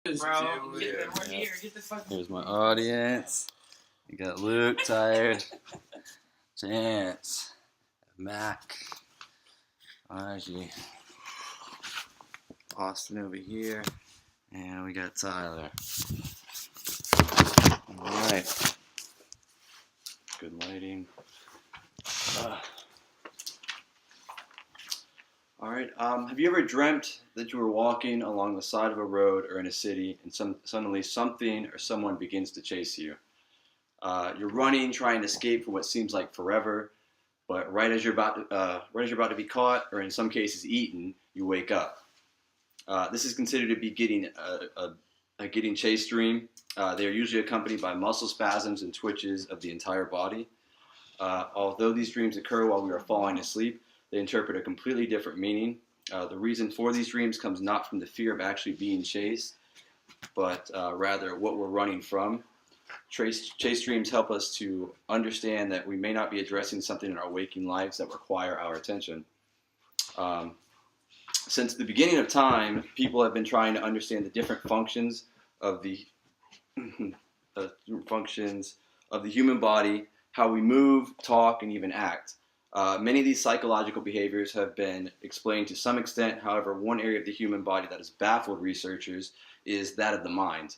Bro, we're here. Get the fuck. Here's my audience. You got Luke, Tired, Chance, Mac, Aji, Austin over here, and we got Tyler. Alright. Good lighting. Alright, have you ever dreamt that you were walking along the side of a road or in a city and suddenly something or someone begins to chase you? You're running, trying to escape for what seems like forever, but right as you're about to be caught, or in some cases eaten, you wake up. This is considered to be getting a getting chased dream. They are usually accompanied by muscle spasms and twitches of the entire body. Although these dreams occur while we are falling asleep, they interpret a completely different meaning. The reason for these dreams comes not from the fear of actually being chased, but rather what we're running from. Chase dreams help us to understand that we may not be addressing something in our waking lives that require our attention. Since the beginning of time, people have been trying to understand the different functions of the human body, how we move, talk, and even act. Many of these psychological behaviors have been explained to some extent. However, one area of the human body that has baffled researchers is that of the mind.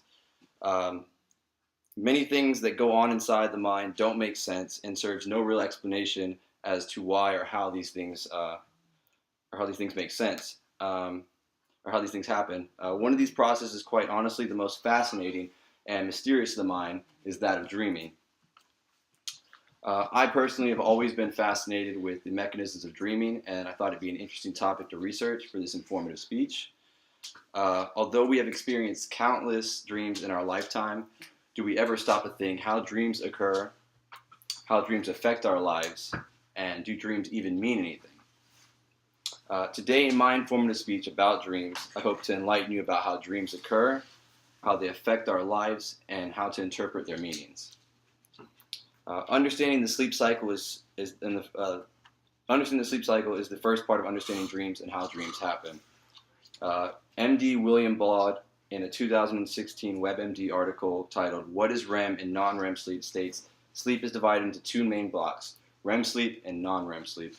Many things that go on inside the mind don't make sense and serves no real explanation as to why or how these things make sense, or how these things happen. One of these processes, quite honestly, the most fascinating and mysterious of the mind, is that of dreaming. I personally have always been fascinated with the mechanisms of dreaming, and I thought it'd be an interesting topic to research for this informative speech. Although we have experienced countless dreams in our lifetime, do we ever stop to think how dreams occur, how dreams affect our lives, and do dreams even mean anything? Today in my informative speech about dreams, I hope to enlighten you about how dreams occur, how they affect our lives, and how to interpret their meanings. Understanding the sleep cycle is the first part of understanding dreams and how dreams happen. MD William Baud, in a 2016 WebMD article titled "What is REM and Non-REM Sleep?" states, sleep is divided into two main blocks: REM sleep and non-REM sleep.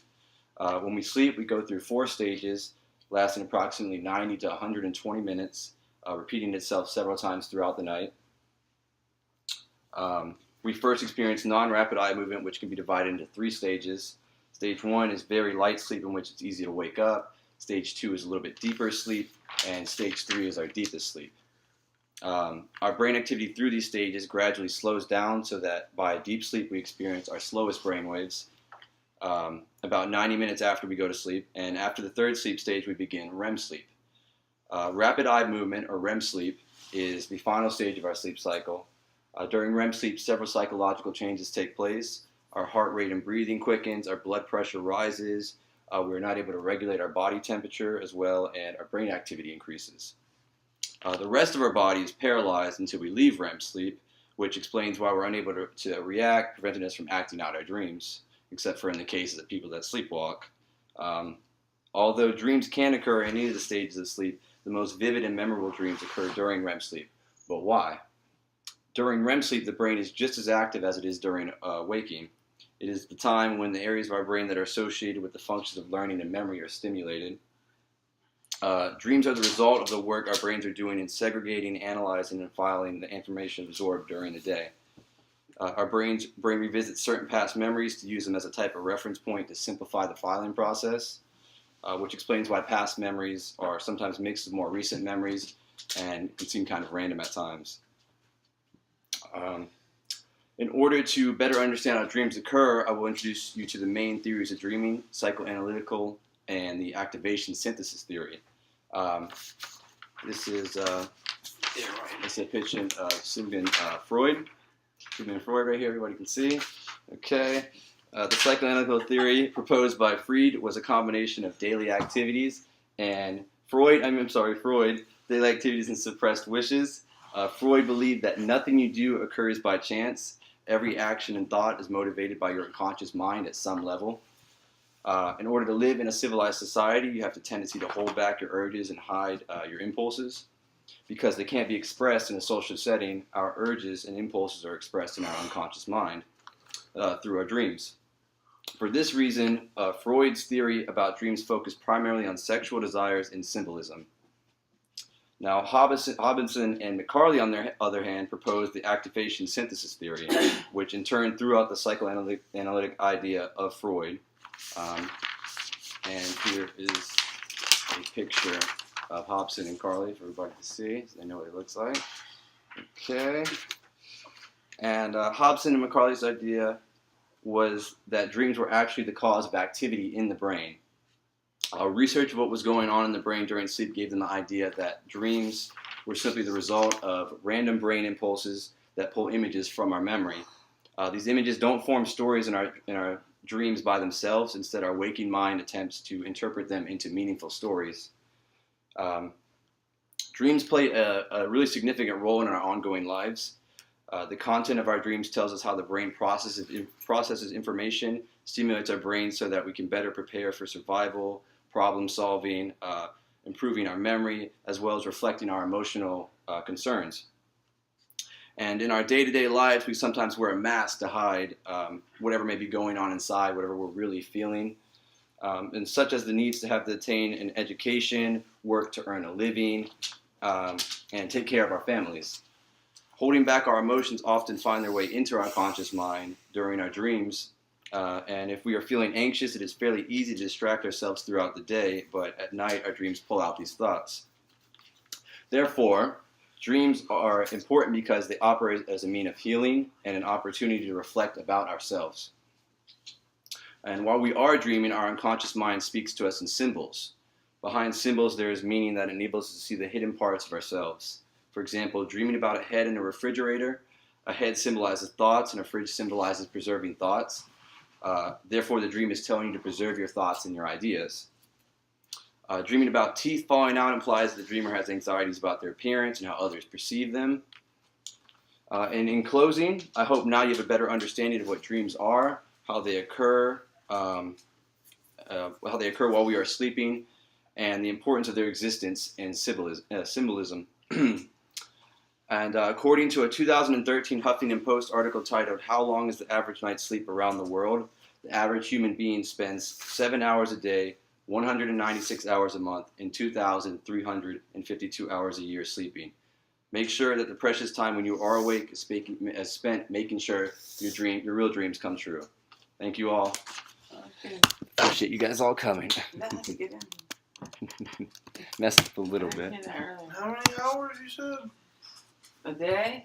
When we sleep, we go through 4 stages, lasting approximately 90 to 120 minutes, repeating itself several times throughout the night. We first experience non-rapid eye movement, which can be divided into 3 stages. Stage 1 is very light sleep, in which it's easy to wake up. Stage 2 is a little bit deeper sleep, and stage 3 is our deepest sleep. Our brain activity through these stages gradually slows down so that by deep sleep we experience our slowest brain waves about 90 minutes after we go to sleep, and after the 3rd sleep stage we begin REM sleep. Rapid eye movement, or REM sleep, is the final stage of our sleep cycle. During REM sleep, several psychological changes take place. Our heart rate and breathing quickens, our blood pressure rises, we're not able to regulate our body temperature as well, and our brain activity increases. The rest of our body is paralyzed until we leave REM sleep, which explains why we're unable to react, preventing us from acting out our dreams, except for in the cases of people that sleepwalk. Although dreams can occur in any of the stages of sleep, the most vivid and memorable dreams occur during REM sleep. But why? During REM sleep, the brain is just as active as it is during waking. It is the time when the areas of our brain that are associated with the functions of learning and memory are stimulated. Dreams are the result of the work our brains are doing in segregating, analyzing, and filing the information absorbed during the day. Our brain revisits certain past memories to use them as a type of reference point to simplify the filing process, which explains why past memories are sometimes mixed with more recent memories and can seem kind of random at times. In order to better understand how dreams occur, I will introduce you to the main theories of dreaming, psychoanalytical, and the activation synthesis theory. This is a depiction of Sigmund Freud. Sigmund Freud right here, everybody can see. Okay. The psychoanalytical theory proposed by Freud was a combination of daily activities and daily activities and suppressed wishes. Freud believed that nothing you do occurs by chance. Every action and thought is motivated by your unconscious mind at some level. In order to live in a civilized society, you have the tendency to hold back your urges and hide your impulses. Because they can't be expressed in a social setting, our urges and impulses are expressed in our unconscious mind through our dreams. For this reason, Freud's theory about dreams focused primarily on sexual desires and symbolism. Now, Hobson and McCarley, on their other hand, proposed the activation synthesis theory, which in turn threw out the psychoanalytic idea of Freud. And here is a picture of Hobson and Carley for everybody to see, so they know what it looks like. Okay. And Hobson and McCarley's idea was that dreams were actually the cause of activity in the brain. Research of what was going on in the brain during sleep gave them the idea that dreams were simply the result of random brain impulses that pull images from our memory. These images don't form stories in our dreams by themselves. Instead, our waking mind attempts to interpret them into meaningful stories. Dreams play a really significant role in our ongoing lives. The content of our dreams tells us how the brain processes information, stimulates our brain so that we can better prepare for survival, problem solving, improving our memory, as well as reflecting our emotional concerns. And in our day-to-day lives, we sometimes wear a mask to hide whatever may be going on inside, whatever we're really feeling, and such as the needs to have to attain an education, work to earn a living, and take care of our families. Holding back our emotions often find their way into our unconscious mind during our dreams. And if we are feeling anxious, it is fairly easy to distract ourselves throughout the day, but at night our dreams pull out these thoughts. Therefore, dreams are important because they operate as a means of healing and an opportunity to reflect about ourselves. And while we are dreaming, our unconscious mind speaks to us in symbols. Behind symbols, there is meaning that enables us to see the hidden parts of ourselves. For example, dreaming about a head in a refrigerator, a head symbolizes thoughts and a fridge symbolizes preserving thoughts. Therefore, the dream is telling you to preserve your thoughts and your ideas. Dreaming about teeth falling out implies that the dreamer has anxieties about their appearance and how others perceive them. And in closing, I hope now you have a better understanding of what dreams are, how they occur while we are sleeping, and the importance of their existence and symbolism. And according to a 2013 Huffington Post article titled "How Long is the Average Night's Sleep Around the World?", the average human being spends 7 hours a day, 196 hours a month, and 2,352 hours a year sleeping. Make sure that the precious time when you are awake is spent making sure your real dreams come true. Thank you all. Okay. Appreciate you guys all coming. Let's get in. Messed up a little bit. Early. How many hours you said? A day?